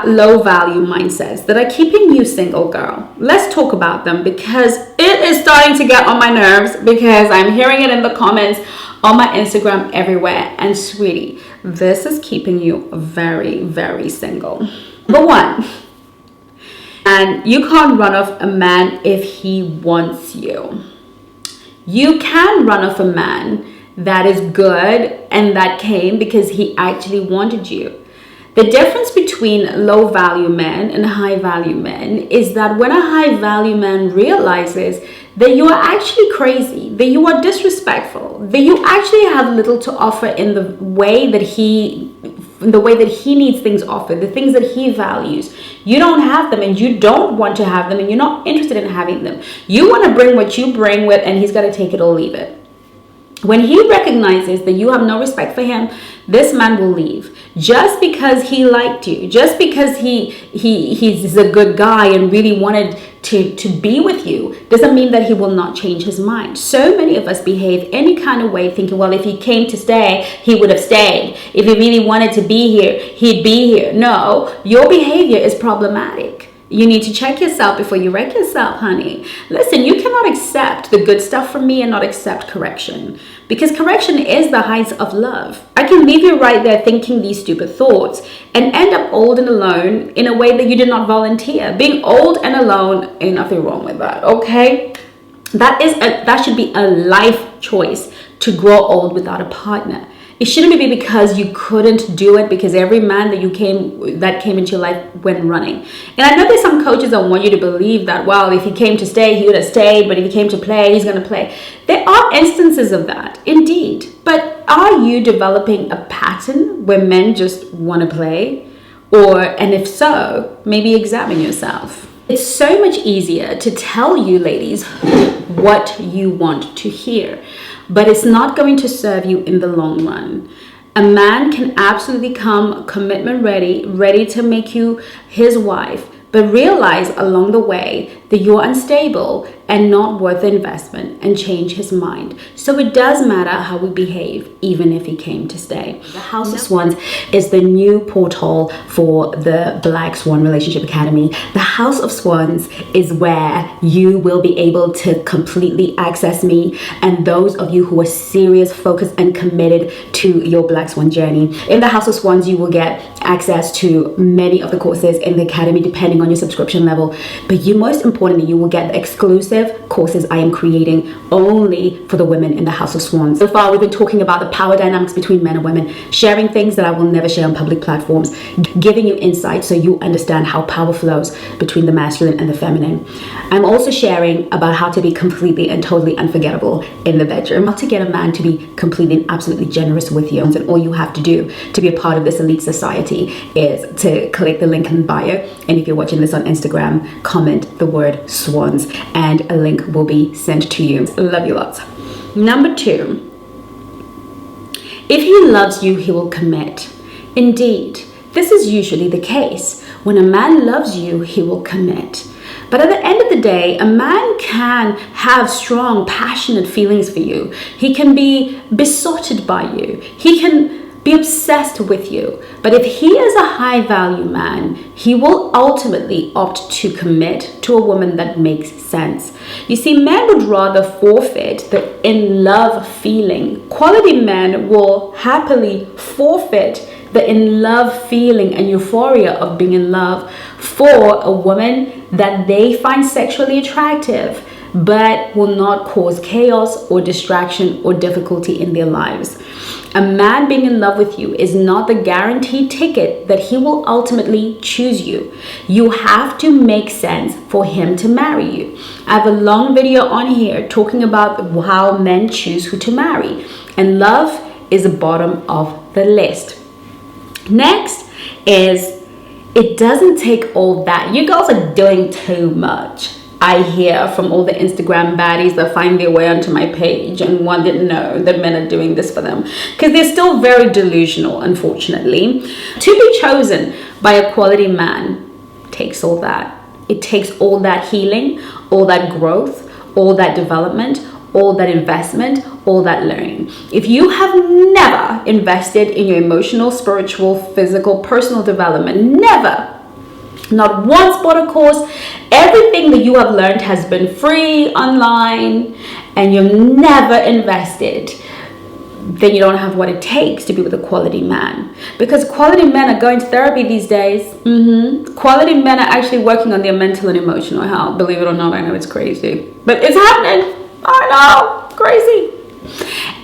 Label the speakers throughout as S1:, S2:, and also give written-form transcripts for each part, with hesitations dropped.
S1: low value mindsets that are keeping you single, girl. Let's talk about them, because it is starting to get on my nerves, because I'm hearing it in the comments on my Instagram everywhere. And sweetie, this is keeping you very, very single. Number one, and you can't run off a man if he wants you. You can run off a man that is good and that came because he actually wanted you. The difference between low value men and high value men is that when a high value man realizes that you are actually crazy, that you are disrespectful, that you actually have little to offer in the way that he needs things offered, the things that he values, you don't have them, and you don't want to have them, and you're not interested in having them. You want to bring what you bring with, and he's got to take it or leave it. When he recognizes that you have no respect for him, this man will leave. Just because he liked you, just because he's a good guy and really wanted to be with you, doesn't mean that he will not change his mind. So many of us behave any kind of way thinking, well, if he came to stay, he would have stayed. If he really wanted to be here, he'd be here. No, your behavior is problematic. You need to check yourself before you wreck yourself, honey. Listen, you cannot accept the good stuff from me and not accept correction, because correction is the height of love. I can leave you right there thinking these stupid thoughts and end up old and alone in a way that you did not volunteer. Being old and alone, ain't nothing wrong with that, okay? That should be a life choice, to grow old without a partner. It shouldn't be because you couldn't do it because every man that came into your life went running. And I know there's some coaches that want you to believe that, well, if he came to stay, he would have stayed, but if he came to play, he's going to play. There are instances of that, indeed. But are you developing a pattern where men just want to play? And if so, maybe examine yourself. It's so much easier to tell you, ladies, what you want to hear, but it's not going to serve you in the long run. A man can absolutely come commitment ready to make you his wife, but realize along the way that you're unstable and not worth the investment, and change his mind. So it does matter how we behave, even if he came to stay. The House of Swans is the new portal for the Black Swan Relationship Academy. The House of Swans is where you will be able to completely access me and those of you who are serious, focused, and committed to your Black Swan journey. In the House of Swans, you will get access to many of the courses in the academy depending on your subscription level, but most importantly, you will get the exclusive courses I am creating only for the women in the House of Swans. So far, we've been talking about the power dynamics between men and women, sharing things that I will never share on public platforms, giving you insight so you understand how power flows between the masculine and the feminine. I'm also sharing about how to be completely and totally unforgettable in the bedroom, how to get a man to be completely and absolutely generous with you. And all you have to do to be a part of this elite society is to click the link in bio. And if you're watching this on Instagram, comment the word swans and a link will be sent to you. Love you lots. Number 2, if he loves you, he will commit. Indeed, this is usually the case. When a man loves you, he will commit. But at the end of the day, a man can have strong, passionate feelings for you. He can be besotted by you. He can be obsessed with you. But if he is a high value man, he will ultimately opt to commit to a woman that makes sense. You see, men would rather forfeit the in love feeling. Quality men will happily forfeit the in love feeling and euphoria of being in love for a woman that they find sexually attractive, but will not cause chaos or distraction or difficulty in their lives. A man being in love with you is not the guaranteed ticket that he will ultimately choose you. You have to make sense for him to marry you. I have a long video on here talking about how men choose who to marry, and love is the bottom of the list. Next is, it doesn't take all that. You girls are doing too much. I hear from all the Instagram baddies that find their way onto my page and want to know that men are doing this for them, because they're still very delusional, unfortunately. To be chosen by a quality man takes all that. It takes all that healing, all that growth, all that development, all that investment, all that learning. If you have never invested in your emotional, spiritual, physical, personal development, never, Not once bought a course. Everything that you have learned has been free online, and you've never invested. Then you don't have what it takes to be with a quality man. Because quality men are going to therapy these days. Quality men are actually working on their mental and emotional health. Believe it or not, I know it's crazy, but it's happening. I know, crazy.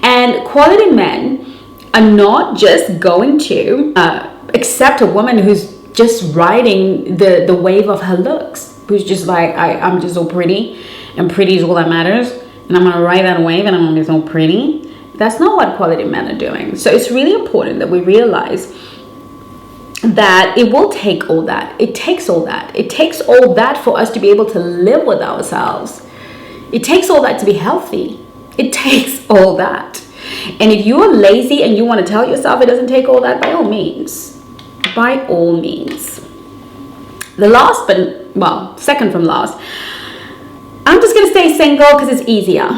S1: And quality men are not just going to accept a woman who's just riding the wave of her looks, who's just like, I'm just so pretty, and pretty is all that matters, and I'm gonna ride that wave, and I'm gonna be so pretty. That's not what quality men are doing. So it's really important that we realize that it will take all that. It takes all that. It takes all that for us to be able to live with ourselves. It takes all that to be healthy. It takes all that. And if you're lazy and you want to tell yourself it doesn't take all that, by all means. By all means. The last, but well, second from last, I'm just gonna stay single because it's easier.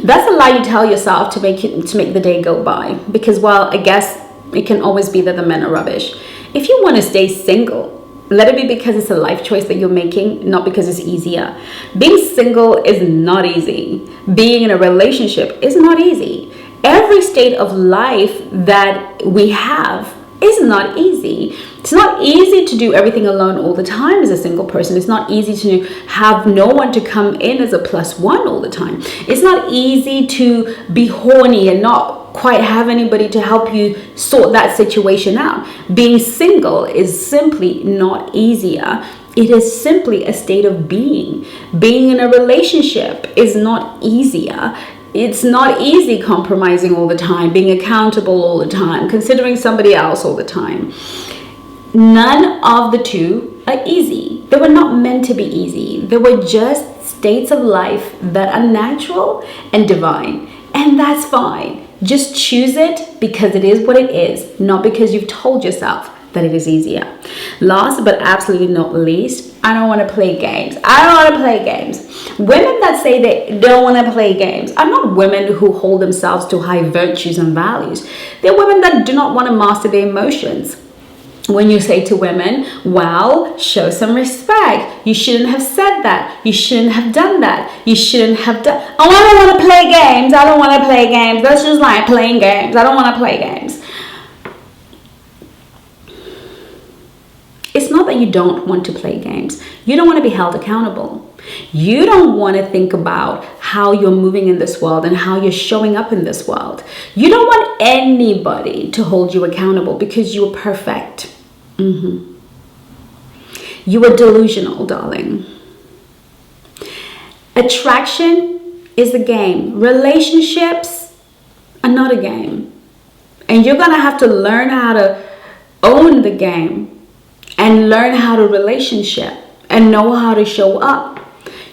S1: That's a lie you tell yourself to make the day go by. Because, well, I guess it can always be that the men are rubbish. If you want to stay single, let it be because it's a life choice that you're making, not because it's easier. Being single is not easy. Being in a relationship is not easy. Every state of life that we have is not easy. It's not easy to do everything alone all the time as a single person. It's not easy to have no one to come in as a plus one all the time. It's not easy to be horny and not quite have anybody to help you sort that situation out. Being single is simply not easier. It is simply a state of being. Being in a relationship is not easier. It's not easy compromising all the time, being accountable all the time, considering somebody else all the time. None of the two are easy. They were not meant to be easy. They were just states of life that are natural and divine. And that's fine. Just choose it because it is what it is, not because you've told yourself that it is easier. Last but absolutely not least, I don't want to play games. I don't want to play games. Women that say they don't want to play games are not women who hold themselves to high virtues and values. They're women that do not want to master their emotions. When you say to women, well, show some respect. You shouldn't have said that. You shouldn't have done that. You shouldn't have done... Oh, I don't want to play games. I don't want to play games. That's just like playing games. I don't want to play games. It's not that you don't want to play games. You don't want to be held accountable. You don't want to think about how you're moving in this world and how you're showing up in this world. You don't want anybody to hold you accountable because you are perfect. You are delusional, darling. Attraction is a game. Relationships are not a game. And you're going to have to learn how to own the game and learn how to relationship and know how to show up.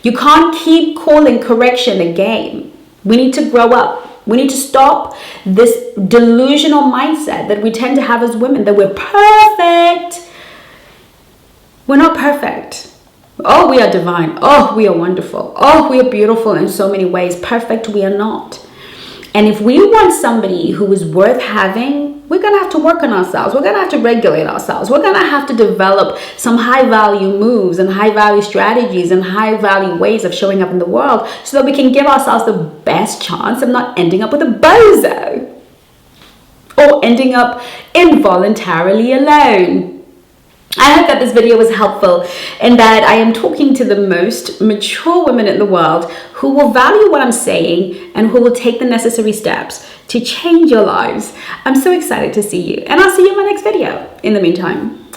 S1: You can't keep calling correction a game. We need to grow up. We need to stop this delusional mindset that we tend to have as women, that we're perfect. We're not perfect. Oh, we are divine. Oh, we are wonderful. Oh, we are beautiful in so many ways. Perfect, we are not. And if we want somebody who is worth having, we're going to have to work on ourselves. We're going to have to regulate ourselves. We're going to have to develop some high value moves and high value strategies and high value ways of showing up in the world so that we can give ourselves the best chance of not ending up with a bozo or ending up involuntarily alone. I hope that this video was helpful and that I am talking to the most mature women in the world who will value what I'm saying and who will take the necessary steps to change your lives. I'm so excited to see you, and I'll see you in my next video. In the meantime,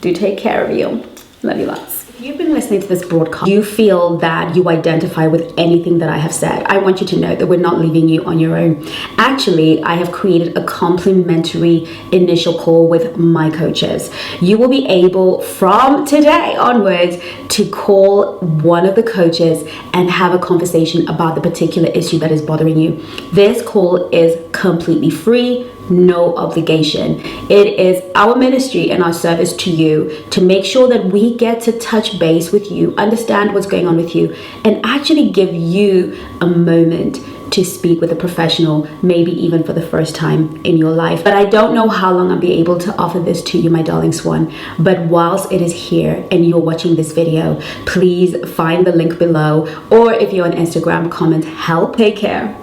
S1: do take care of you. Love you lots. If you've been listening to this broadcast, you feel that you identify with anything that I have said, I want you to know that we're not leaving you on your own. Actually, I have created a complimentary initial call with my coaches. You will be able from today onwards to call one of the coaches and have a conversation about the particular issue that is bothering you. This call is completely free. No obligation. It is our ministry and our service to you to make sure that we get to touch base with you, understand what's going on with you, and actually give you a moment to speak with a professional, maybe even for the first time in your life. But I don't know how long I'll be able to offer this to you, my darling swan. But whilst it is here and you're watching this video, please find the link below, or if you're on Instagram, comment help. Take care.